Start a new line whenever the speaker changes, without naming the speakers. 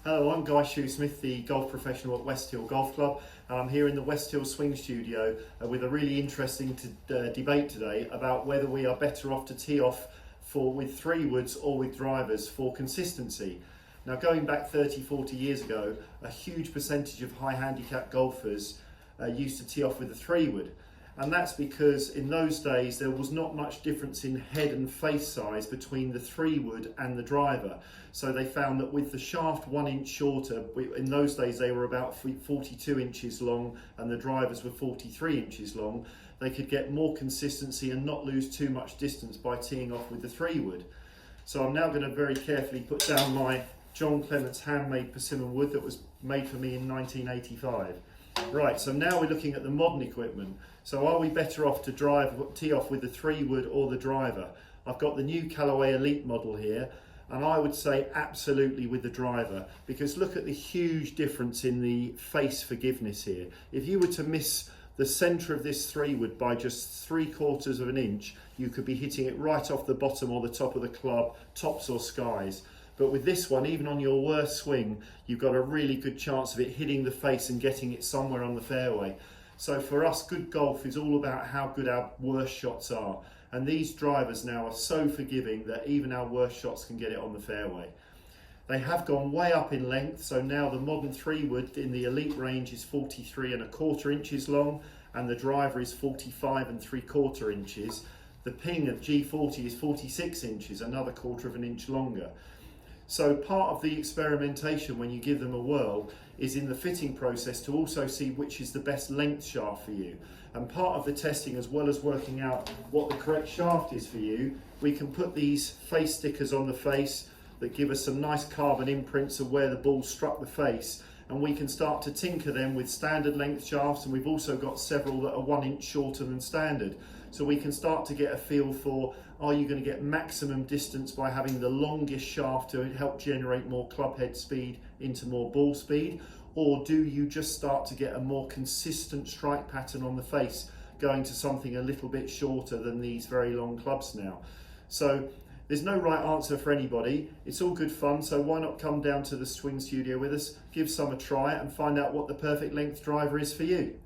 Hello, I'm Guy Shoesmith, the golf professional at West Hill Golf Club, and I'm here in the West Hill Swing Studio with a really interesting debate today about whether we are better off to tee off with 3-woods or with drivers for consistency. Now, going back 30-40 years ago, a huge percentage of high handicap golfers used to tee off with a 3-wood. And that's because in those days there was not much difference in head and face size between the 3-wood and the driver. So they found that with the shaft 1 inch shorter, in those days they were about 42 inches long and the drivers were 43 inches long, they could get more consistency and not lose too much distance by teeing off with the 3-wood. So I'm now going to very carefully put down my John Clements handmade persimmon wood that was made for me in 1985. Right, so now we're looking at the modern equipment. So are we better off to tee off with the 3-wood or the driver? I've got the new Callaway Elite model here, and I would say absolutely with the driver, because look at the huge difference in the face forgiveness here. If you were to miss the centre of this 3-wood by just 3/4 of an inch, you could be hitting it right off the bottom or the top of the club, tops or skies. But with this one, even on your worst swing, you've got a really good chance of it hitting the face and getting it somewhere on the fairway. So for us, good golf is all about how good our worst shots are. And these drivers now are so forgiving that even our worst shots can get it on the fairway. They have gone way up in length, so now the modern 3-wood in the Elite range is 43¼ inches long, and the driver is 45¾ inches. The ping of G40 is 46 inches, another 1/4 of an inch longer. So part of the experimentation when you give them a whirl is in the fitting process to also see which is the best length shaft for you. And part of the testing, as well as working out what the correct shaft is for you, we can put these face stickers on the face that give us some nice carbon imprints of where the ball struck the face, and we can start to tinker them with standard length shafts, and we've also got several that are 1 inch shorter than standard. So we can start to get a feel for, are you going to get maximum distance by having the longest shaft to help generate more club head speed into more ball speed, or do you just start to get a more consistent strike pattern on the face, going to something a little bit shorter than these very long clubs now? So there's no right answer for anybody. It's all good fun, so why not come down to the swing studio with us, give some a try and find out what the perfect length driver is for you.